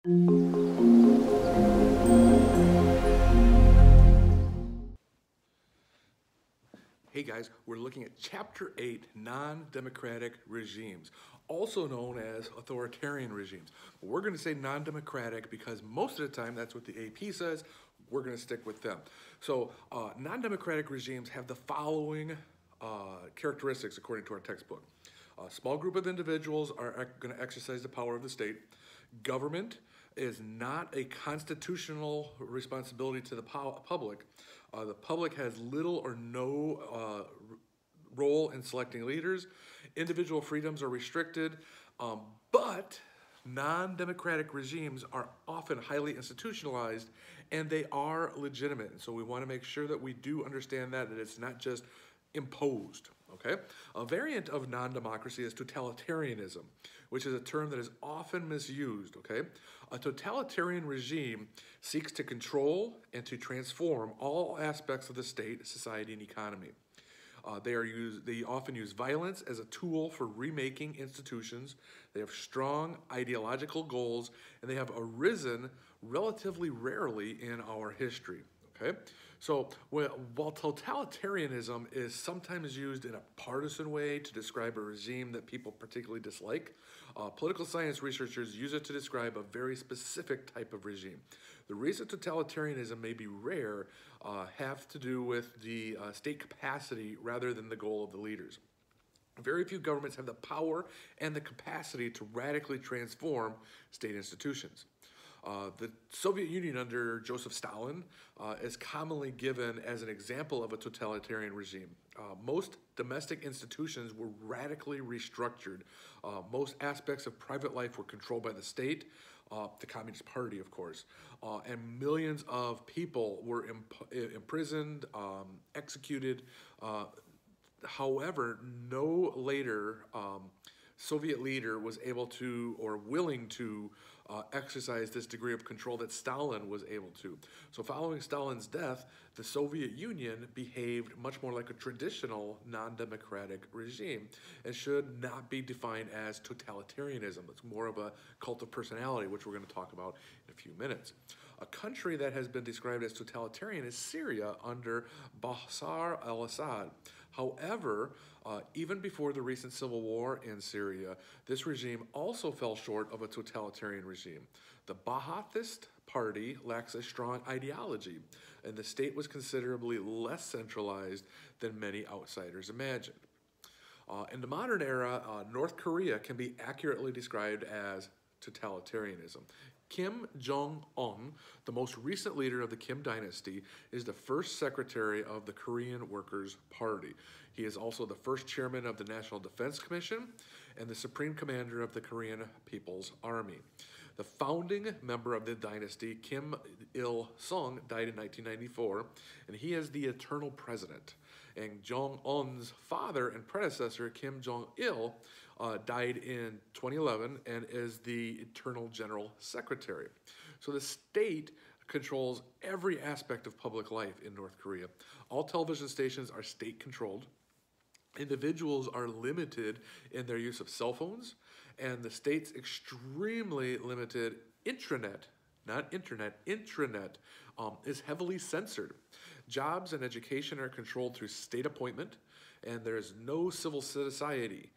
Hey guys, we're looking at Chapter 8, Non-Democratic Regimes, also known as authoritarian regimes. But we're going to say non-democratic because most of the time that's what the AP says. We're going to stick with them. So non-democratic regimes have the following characteristics according to our textbook. A small group of individuals are going to exercise the power of the state. Government is not a constitutional responsibility to the public. The public has little or no role in selecting leaders. Individual freedoms are restricted, but non-democratic regimes are often highly institutionalized and they are legitimate. And so we want to make sure that we do understand that it's not just imposed. Okay? A variant of non-democracy is totalitarianism, which is a term that is often misused. Okay? A totalitarian regime seeks to control and to transform all aspects of the state, society, and economy. They often use violence as a tool for remaking institutions. They have strong ideological goals, and they have arisen relatively rarely in our history. Okay, so while totalitarianism is sometimes used in a partisan way to describe a regime that people particularly dislike, political science researchers use it to describe a very specific type of regime. The reason totalitarianism may be rare have to do with the state capacity rather than the goal of the leaders. Very few governments have the power and the capacity to radically transform state institutions. The Soviet Union under Joseph Stalin is commonly given as an example of a totalitarian regime. Most domestic institutions were radically restructured. Most aspects of private life were controlled by the state, the Communist Party, of course, and millions of people were imprisoned, executed. However, no later Soviet leader was able to or willing to exercise this degree of control that Stalin was able to. So following Stalin's death, the Soviet Union behaved much more like a traditional non-democratic regime and should not be defined as totalitarianism. It's more of a cult of personality, which we're going to talk about in a few minutes. A country that has been described as totalitarian is Syria under Bashar al-Assad. However, even before the recent civil war in Syria, this regime also fell short of a totalitarian regime. The Ba'athist Party lacks a strong ideology, and the state was considerably less centralized than many outsiders imagined. In the modern era, North Korea can be accurately described as totalitarianism. Kim Jong-un, the most recent leader of the Kim dynasty, is the first secretary of the Korean Workers' Party. He is also the first chairman of the National Defense Commission and the supreme commander of the Korean People's Army. The founding member of the dynasty, Kim Il-sung, died in 1994, and he is the eternal president. And Jong-un's father and predecessor, Kim Jong-il, died in 2011 and is the eternal general secretary. So the state controls every aspect of public life in North Korea. All television stations are state-controlled. Individuals are limited in their use of cell phones, and the state's extremely limited intranet, not internet, intranet, is heavily censored. Jobs and education are controlled through state appointment, and there is no civil society.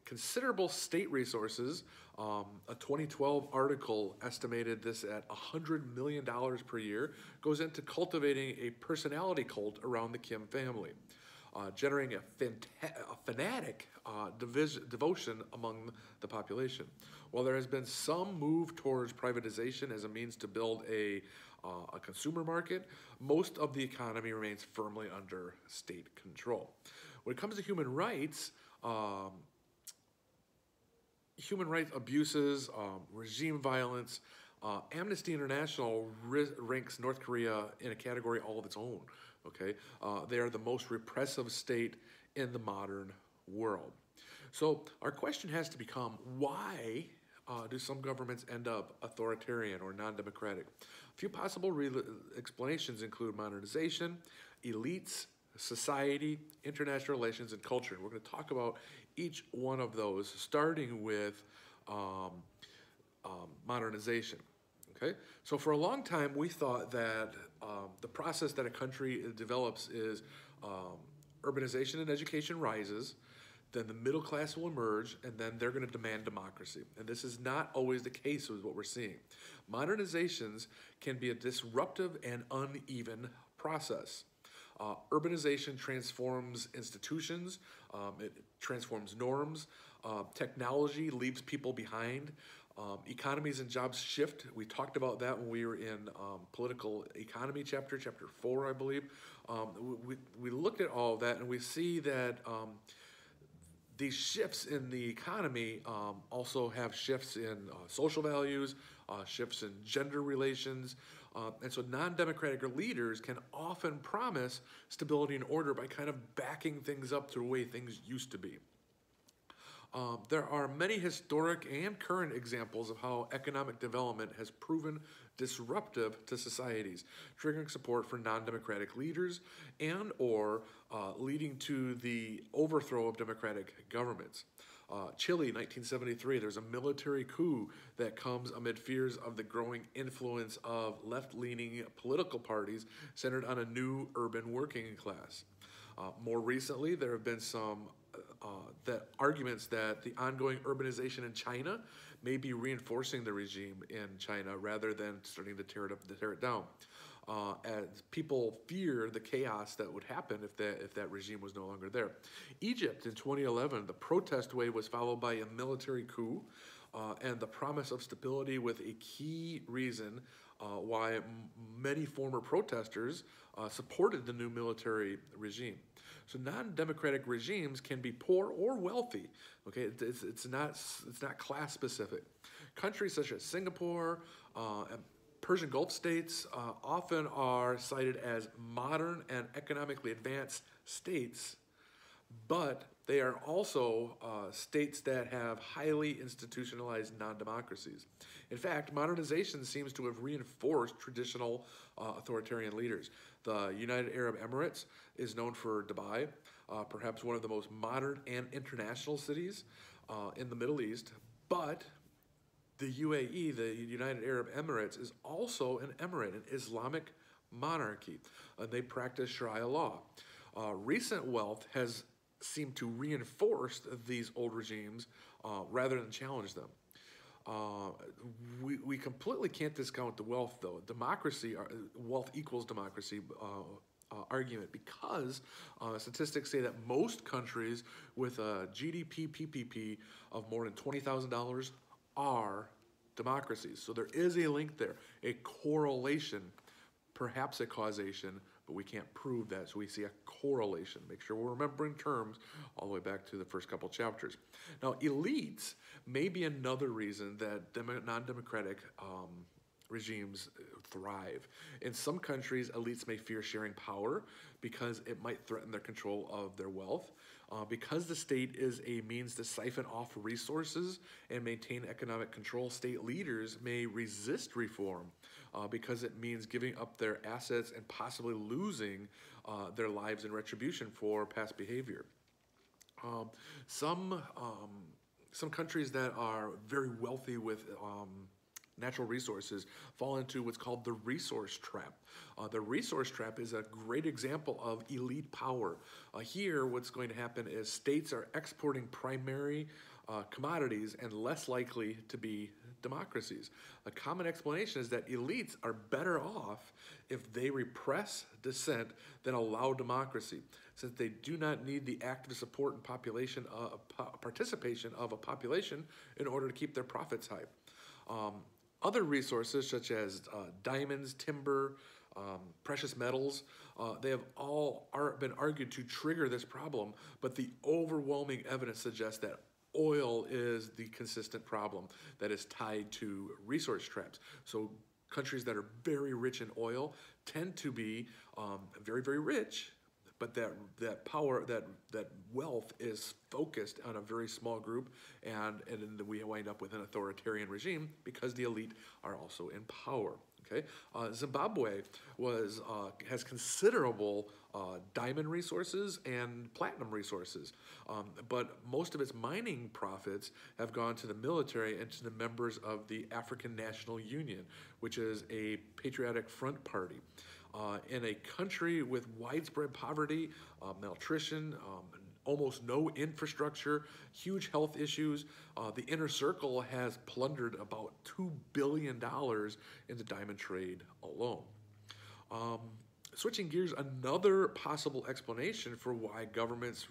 Considerable state resources. A 2012 article estimated this at $100 million per year, goes into cultivating a personality cult around the Kim family, generating a fanatic devotion among the population. While there has been some move towards privatization as a means to build a consumer market, most of the economy remains firmly under state control. When it comes to human rights abuses, regime violence, Amnesty International ranks North Korea in a category all of its own. Okay, they are the most repressive state in the modern world. So our question has to become, why do some governments end up authoritarian or non-democratic? A few possible explanations include modernization, elites, society, international relations, and culture. And we're going to talk about each one of those, starting with modernization. Okay, so for a long time we thought that the process that a country develops is urbanization and education rises, then the middle class will emerge, and then they're going to demand democracy. And this is not always the case with what we're seeing. Modernizations can be a disruptive and uneven process. Urbanization transforms institutions, it transforms norms, technology leaves people behind, economies and jobs shift. We talked about that when we were in political economy chapter 4, I believe. We looked at all of that, and we see that these shifts in the economy also have shifts in social values, shifts in gender relations, and so non-democratic leaders can often promise stability and order by kind of backing things up to the way things used to be. There are many historic and current examples of how economic development has proven disruptive to societies, triggering support for non-democratic leaders and or leading to the overthrow of democratic governments. Chile, 1973, there's a military coup that comes amid fears of the growing influence of left-leaning political parties centered on a new urban working class. More recently, there have been some arguments that the ongoing urbanization in China may be reinforcing the regime in China rather than starting to tear it down. As people fear the chaos that would happen if that regime was no longer there. Egypt in 2011, the protest wave was followed by a military coup and the promise of stability with a key reason why many former protesters supported the new military regime. So non-democratic regimes can be poor or wealthy. Okay, it's not class specific. Countries such as Singapore and Persian Gulf states often are cited as modern and economically advanced states, but they are also states that have highly institutionalized non-democracies. In fact, modernization seems to have reinforced traditional authoritarian leaders. The United Arab Emirates is known for Dubai, perhaps one of the most modern and international cities in the Middle East, but the UAE, the United Arab Emirates, is also an emirate, an Islamic monarchy. They practice Sharia law. Recent wealth has seemed to reinforce these old regimes rather than challenge them. We completely can't discount the wealth, though. Wealth equals democracy argument, because statistics say that most countries with a GDP PPP of more than $20,000 are democracies. So there is a link there, a correlation, perhaps a causation, but we can't prove that, so we see a correlation. Make sure we're remembering terms all the way back to the first couple chapters. Now, elites may be another reason that non-democratic regimes thrive. In some countries, elites may fear sharing power because it might threaten their control of their wealth. Because the state is a means to siphon off resources and maintain economic control, state leaders may resist reform because it means giving up their assets and possibly losing their lives in retribution for past behavior. Some countries that are very wealthy with natural resources fall into what's called the resource trap. The resource trap is a great example of elite power. Here, what's going to happen is states are exporting primary commodities and less likely to be democracies. A common explanation is that elites are better off if they repress dissent than allow democracy, since they do not need the active support and participation of a population in order to keep their profits high. Other resources such as diamonds, timber, precious metals, they have all been argued to trigger this problem, but the overwhelming evidence suggests that oil is the consistent problem that is tied to resource traps. So countries that are very rich in oil tend to be very, very rich, but that power, that wealth is focused on a very small group, and then we wind up with an authoritarian regime because the elite are also in power. Okay, Zimbabwe has considerable diamond resources and platinum resources, but most of its mining profits have gone to the military and to the members of the African National Union, which is a patriotic front party. In a country with widespread poverty, malnutrition, almost no infrastructure, huge health issues, the inner circle has plundered about $2 billion in the diamond trade alone. Switching gears, another possible explanation for why governments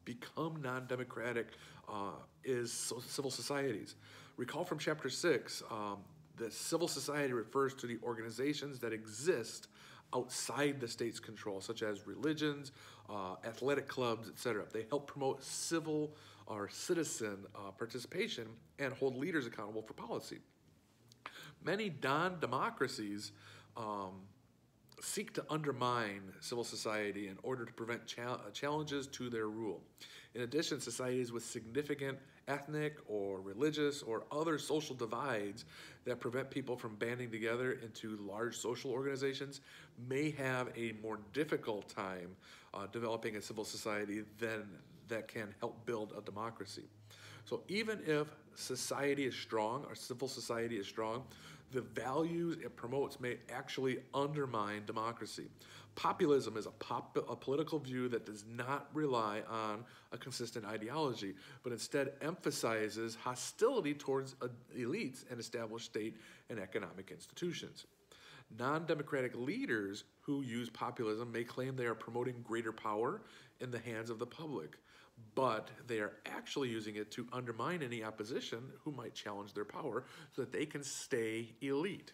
become non-democratic is civil societies. Recall from chapter 6, the civil society refers to the organizations that exist outside the state's control, such as religions, athletic clubs, etc. They help promote civil or citizen participation and hold leaders accountable for policy. Many non-democracies seek to undermine civil society in order to prevent challenges to their rule. In addition, societies with significant ethnic or religious or other social divides that prevent people from banding together into large social organizations may have a more difficult time developing a civil society that can help build a democracy. So even if society is strong, our civil society is strong, the values it promotes may actually undermine democracy. Populism is a political view that does not rely on a consistent ideology, but instead emphasizes hostility towards elites and established state and economic institutions. Non-democratic leaders who use populism may claim they are promoting greater power in the hands of the public, but they are actually using it to undermine any opposition who might challenge their power so that they can stay elite.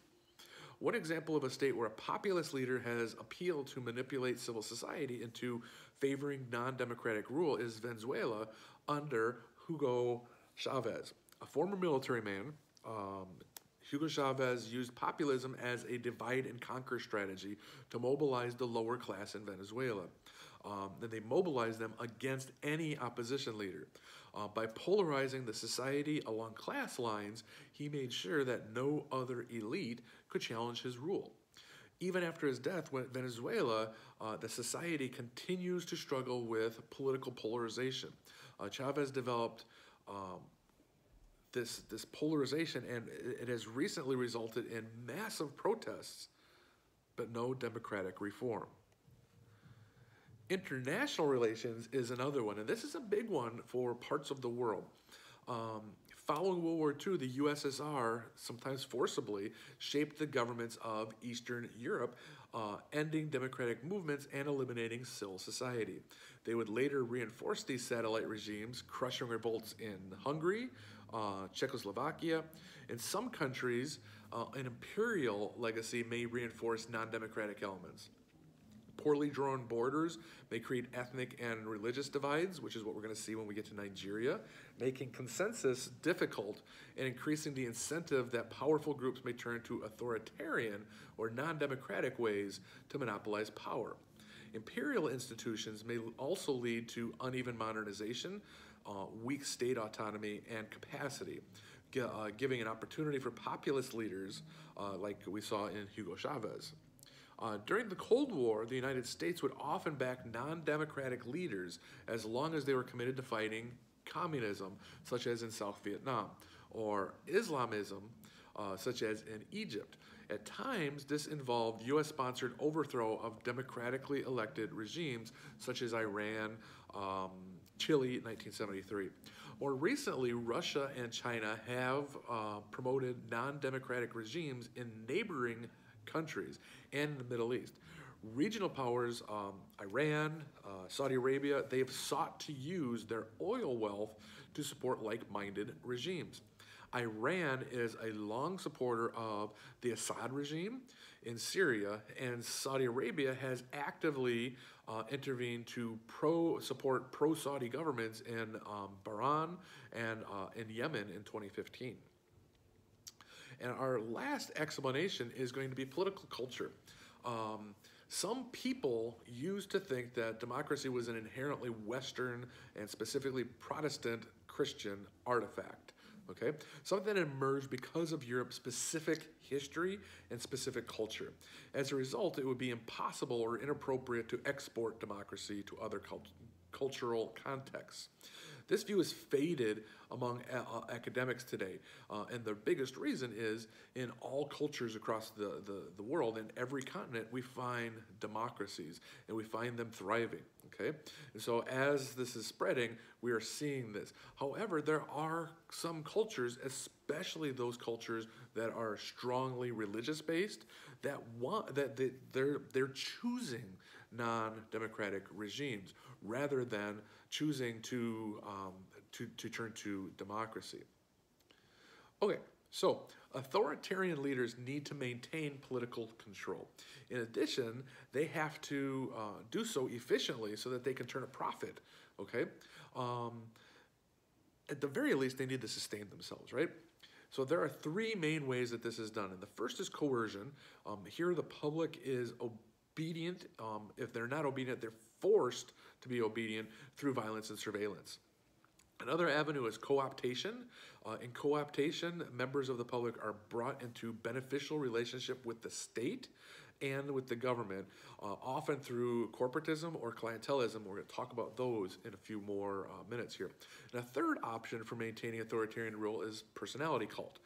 One example of a state where a populist leader has appealed to manipulate civil society into favoring non-democratic rule is Venezuela under Hugo Chavez. A former military man, Hugo Chavez used populism as a divide and conquer strategy to mobilize the lower class in Venezuela. Then they mobilized them against any opposition leader. By polarizing the society along class lines, he made sure that no other elite could challenge his rule. Even after his death, Venezuela, the society continues to struggle with political polarization. Chavez developed this polarization, and it has recently resulted in massive protests, but no democratic reform. International relations is another one, and this is a big one for parts of the world. Following World War II, the USSR, sometimes forcibly, shaped the governments of Eastern Europe, ending democratic movements and eliminating civil society. They would later reinforce these satellite regimes, crushing revolts in Hungary, Czechoslovakia. In some countries, an imperial legacy may reinforce non-democratic elements. Poorly drawn borders may create ethnic and religious divides, which is what we're going to see when we get to Nigeria, making consensus difficult and increasing the incentive that powerful groups may turn to authoritarian or non-democratic ways to monopolize power. Imperial institutions may also lead to uneven modernization, weak state autonomy, and capacity, giving an opportunity for populist leaders like we saw in Hugo Chavez. During the Cold War, the United States would often back non-democratic leaders as long as they were committed to fighting communism, such as in South Vietnam, or Islamism, such as in Egypt. At times, this involved U.S.-sponsored overthrow of democratically elected regimes, such as Iran, Chile in 1973. More recently, Russia and China have promoted non-democratic regimes in neighboring countries and in the Middle East. Regional powers, Iran, Saudi Arabia, they have sought to use their oil wealth to support like-minded regimes. Iran is a long supporter of the Assad regime in Syria, and Saudi Arabia has actively intervened to support pro-Saudi governments in Bahrain and in Yemen in 2015. And our last explanation is going to be political culture. Some people used to think that democracy was an inherently Western and specifically Protestant Christian artifact. Okay, something that emerged because of Europe's specific history and specific culture. As a result, it would be impossible or inappropriate to export democracy to other cultural contexts. This view is faded among academics today, and the biggest reason is in all cultures across the world, in every continent, we find democracies, and we find them thriving, okay? And so as this is spreading, we are seeing this. However, there are some cultures, especially those cultures that are strongly religious-based, that they're choosing non-democratic regimes rather than choosing to turn to democracy. Okay, so authoritarian leaders need to maintain political control. In addition, they have to do so efficiently so that they can turn a profit, okay? At the very least, they need to sustain themselves, right? So there are three main ways that this is done. And the first is coercion. Here the public is obedient. If they're not obedient, they're forced to be obedient through violence and surveillance. Another avenue is co-optation. In co-optation, members of the public are brought into beneficial relationship with the state and with the government, often through corporatism or clientelism. We're going to talk about those in a few more minutes here. And a third option for maintaining authoritarian rule is personality cult.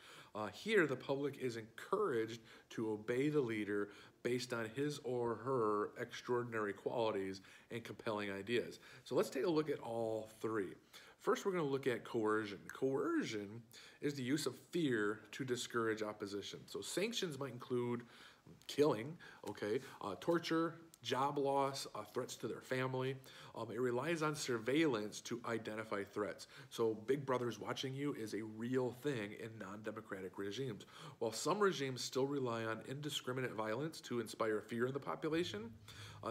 Here, the public is encouraged to obey the leader based on his or her extraordinary qualities and compelling ideas. So let's take a look at all three. First, we're going to look at coercion. Coercion is the use of fear to discourage opposition. So sanctions might include killing, okay, torture, job loss, threats to their family. It relies on surveillance to identify threats. So Big Brother's watching you is a real thing in non-democratic regimes. While some regimes still rely on indiscriminate violence to inspire fear in the population,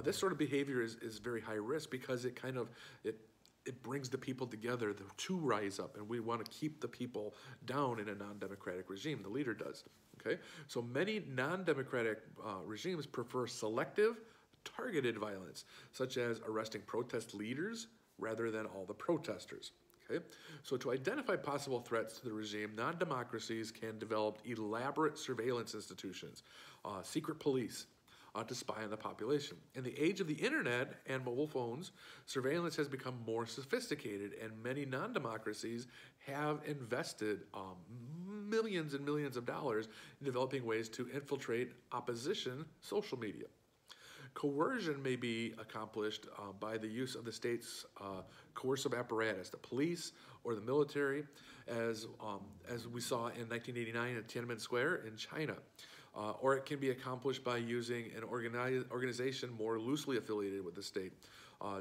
this sort of behavior is very high risk because it brings the people together to rise up, and we want to keep the people down in a non-democratic regime. The leader does, okay? So many non-democratic regimes prefer selective, targeted violence, such as arresting protest leaders rather than all the protesters, okay? So to identify possible threats to the regime, non-democracies can develop elaborate surveillance institutions, secret police, to spy on the population. In the age of the internet and mobile phones, surveillance has become more sophisticated, and many non-democracies have invested millions and millions of dollars in developing ways to infiltrate opposition social media. Coercion may be accomplished by the use of the state's coercive apparatus, the police or the military, as we saw in 1989 at Tiananmen Square in China. Or it can be accomplished by using an organization more loosely affiliated with the state.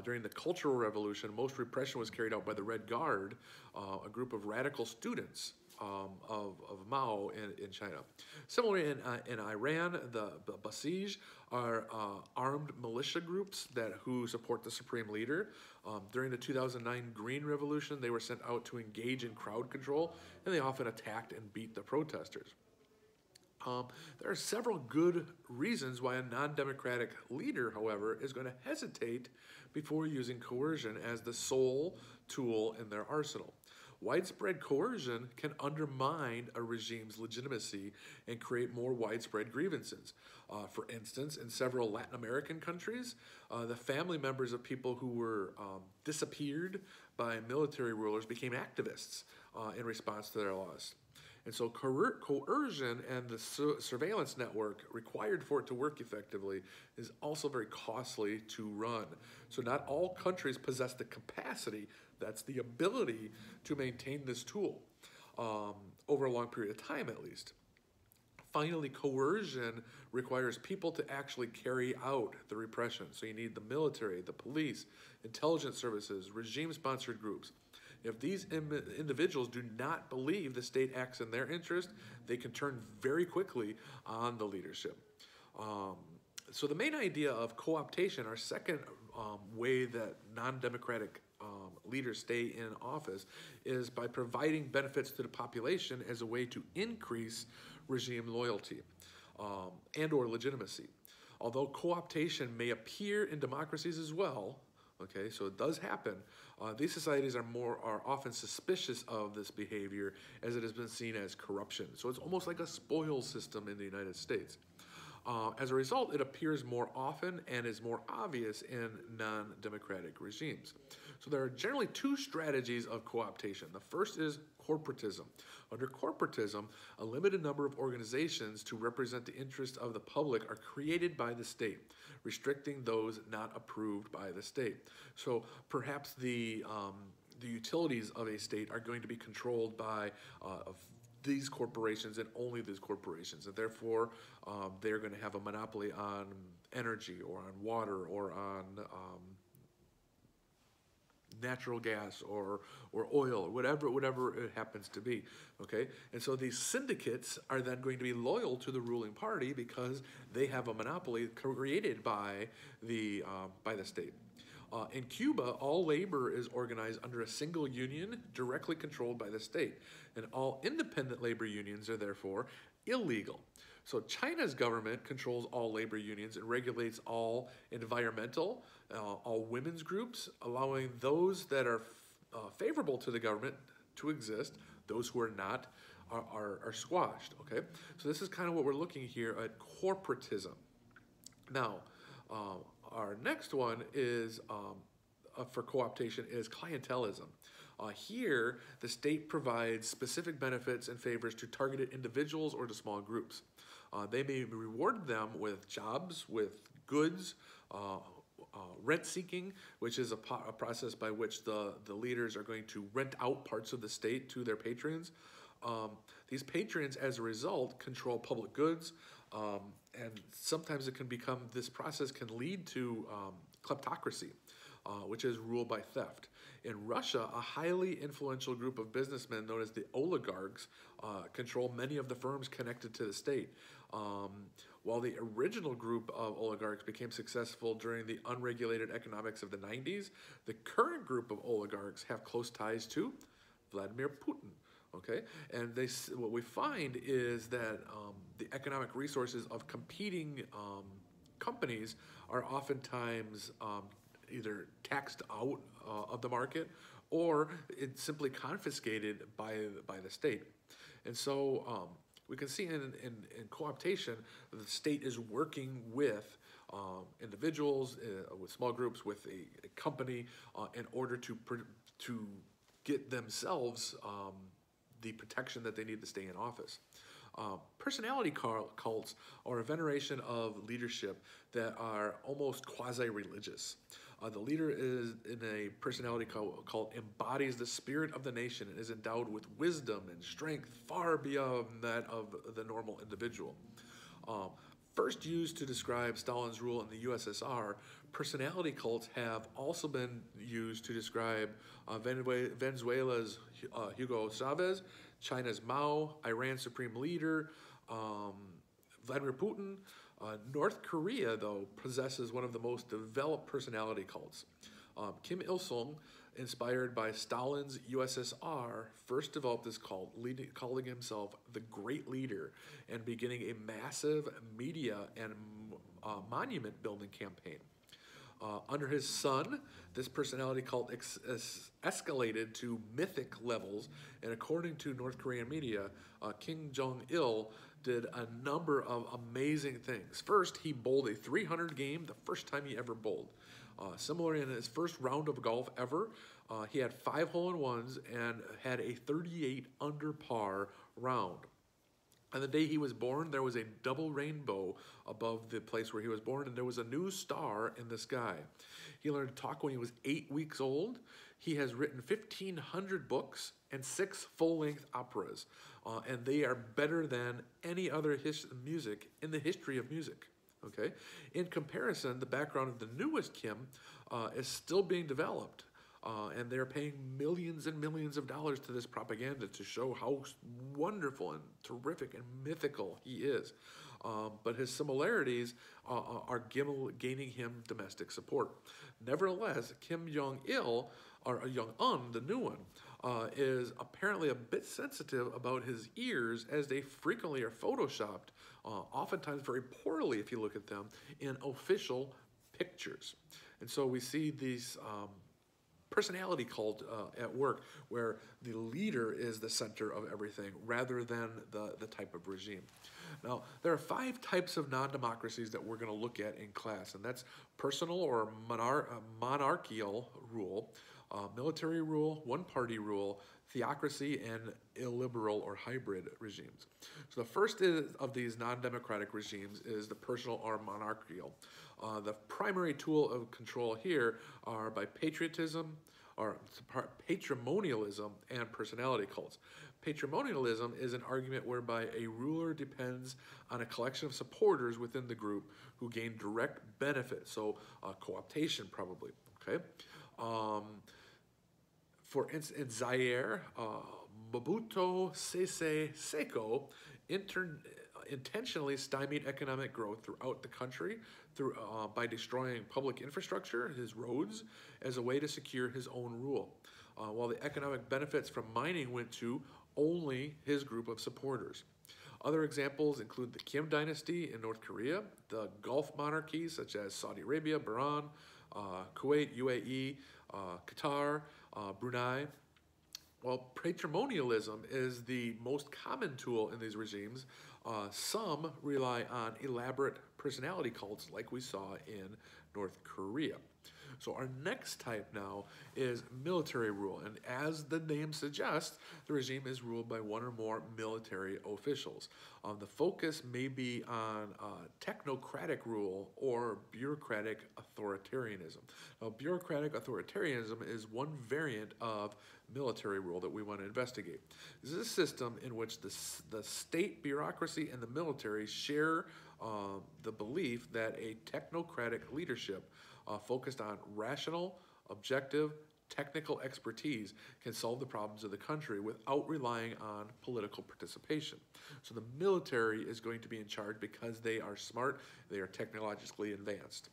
During the Cultural Revolution, most repression was carried out by the Red Guard, a group of radical students of Mao in China. Similarly, in Iran, the Basij are armed militia groups who support the supreme leader. During the 2009 Green Revolution, they were sent out to engage in crowd control, and they often attacked and beat the protesters. There are several good reasons why a non-democratic leader, however, is going to hesitate before using coercion as the sole tool in their arsenal. Widespread coercion can undermine a regime's legitimacy and create more widespread grievances. For instance, in several Latin American countries, the family members of people who were disappeared by military rulers became activists in response to their loss. And so coercion and the surveillance network required for it to work effectively is also very costly to run. So not all countries possess the capacity, that's the ability, to maintain this tool over a long period of time at least. Finally, coercion requires people to actually carry out the repression. So you need the military, the police, intelligence services, regime-sponsored groups. If these individuals do not believe the state acts in their interest, they can turn very quickly on the leadership. So the main idea of co-optation, our second way that non-democratic leaders stay in office, is by providing benefits to the population as a way to increase regime loyalty and or legitimacy. Although co-optation may appear in democracies as well, okay, so it does happen, these societies are often suspicious of this behavior as it has been seen as corruption. So it's almost like a spoils system in the United States. As a result, it appears more often and is more obvious in non-democratic regimes. So there are generally two strategies of co-optation. The first is corporatism. Under corporatism, a limited number of organizations to represent the interests of the public are created by the state, restricting those not approved by the state. So perhaps the utilities of a state are going to be controlled by these corporations and only these corporations, and therefore they're going to have a monopoly on energy or on water or on natural gas or oil, or whatever it happens to be, okay? And so these syndicates are then going to be loyal to the ruling party because they have a monopoly created by the state. In Cuba, all labor is organized under a single union directly controlled by the state, and all independent labor unions are therefore illegal. So China's government controls all labor unions and regulates all environmental, all women's groups, allowing those that are favorable to the government to exist. Those who are not are squashed, okay? So this is kind of what we're looking here at corporatism. Now, our next one is, for co-optation, is clientelism. Here, the state provides specific benefits and favors to targeted individuals or to small groups. They may reward them with jobs, with goods, rent seeking, which is a process by which the leaders are going to rent out parts of the state to their patrons. These patrons, as a result, control public goods, and sometimes this process can lead to kleptocracy, which is ruled by theft. In Russia, a highly influential group of businessmen known as the oligarchs control many of the firms connected to the state. While the original group of oligarchs became successful during the unregulated economics of the 90s, the current group of oligarchs have close ties to Vladimir Putin. Okay, and what we find is that the economic resources of competing companies are oftentimes either taxed out of the market, or it's simply confiscated by the state. And so we can see in co-optation, the state is working with individuals, with small groups, with a company, in order to get themselves the protection that they need to stay in office. Personality cults are a veneration of leadership that are almost quasi-religious. The leader in a personality cult embodies the spirit of the nation and is endowed with wisdom and strength far beyond that of the normal individual. First used to describe Stalin's rule in the USSR, personality cults have also been used to describe Venezuela's Hugo Chavez, China's Mao, Iran's supreme leader, Vladimir Putin. North Korea, though, possesses one of the most developed personality cults. Kim Il-sung, inspired by Stalin's USSR, first developed this cult, calling himself the Great Leader and beginning a massive media and monument building campaign. Under his son, this personality cult escalated to mythic levels, and according to North Korean media, Kim Jong-il did a number of amazing things. First, he bowled a 300 game, the first time he ever bowled. Similarly, in his first round of golf ever, he had 5 hole-in-ones and had a 38 under par round. On the day he was born, there was a double rainbow above the place where he was born, and there was a new star in the sky. He learned to talk when he was 8 weeks old. He has written 1,500 books and 6 full-length operas, and they are better than any other music in the history of music. Okay. In comparison, the background of the newest Kim is still being developed. And they're paying millions and millions of dollars to this propaganda to show how wonderful and terrific and mythical he is. But his similarities are gaining him domestic support. Nevertheless, Kim Jong-il, or Jong-un, the new one, is apparently a bit sensitive about his ears, as they frequently are photoshopped, oftentimes very poorly if you look at them, in official pictures. And so we see these personality cult at work, where the leader is the center of everything rather than the type of regime. Now, there are 5 types of non-democracies that we're going to look at in class, and that's personal or monarchical rule, military rule, one-party rule, theocracy, and illiberal or hybrid regimes. So the first of these non-democratic regimes is the personal or monarchical. The primary tool of control here are by patriotism, or patrimonialism, and personality cults. Patrimonialism is an argument whereby a ruler depends on a collection of supporters within the group who gain direct benefit, so cooptation probably, okay? For instance, in Zaire, Mobutu Sese Seko intentionally stymied economic growth throughout the country by destroying public infrastructure, his roads, as a way to secure his own rule, while the economic benefits from mining went to only his group of supporters. Other examples include the Kim dynasty in North Korea, the Gulf monarchies such as Saudi Arabia, Bahrain, Kuwait, UAE, Qatar, Brunei. While patrimonialism is the most common tool in these regimes, some rely on elaborate personality cults like we saw in North Korea. So our next type now is military rule, and as the name suggests, the regime is ruled by one or more military officials. The focus may be on technocratic rule or bureaucratic authoritarianism. Now, bureaucratic authoritarianism is one variant of military rule that we want to investigate. This is a system in which the state bureaucracy and the military share the belief that a technocratic leadership focused on rational, objective, technical expertise can solve the problems of the country without relying on political participation. So the military is going to be in charge because they are smart, they are technologically advanced.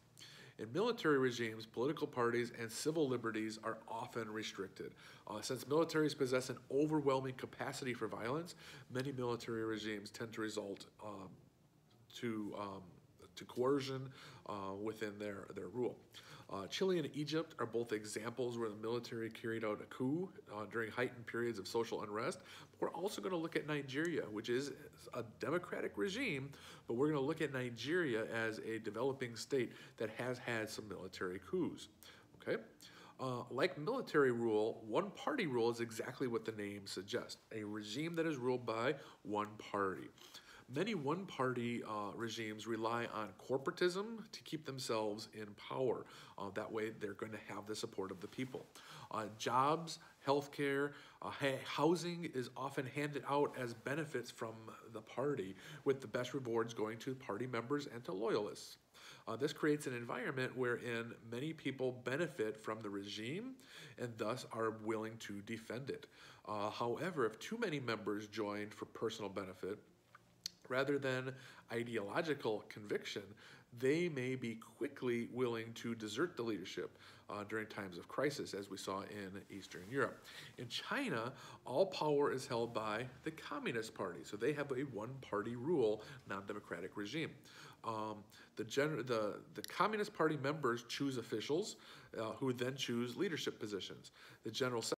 In military regimes, political parties and civil liberties are often restricted. Since militaries possess an overwhelming capacity for violence, many military regimes tend to result to coercion within their rule. Chile and Egypt are both examples where the military carried out a coup during heightened periods of social unrest. We're also going to look at Nigeria, which is a democratic regime, but we're going to look at Nigeria as a developing state that has had some military coups. Okay? Like military rule, one-party rule is exactly what the name suggests, a regime that is ruled by one party. Many one-party regimes rely on corporatism to keep themselves in power. That way, they're going to have the support of the people. Jobs, healthcare, housing is often handed out as benefits from the party, with the best rewards going to party members and to loyalists. This creates an environment wherein many people benefit from the regime and thus are willing to defend it. However, if too many members join for personal benefit, rather than ideological conviction, they may be quickly willing to desert the leadership during times of crisis, as we saw in Eastern Europe. In China, all power is held by the Communist Party, so they have a one-party rule, non-democratic regime. The Communist Party members choose officials who then choose leadership positions. The General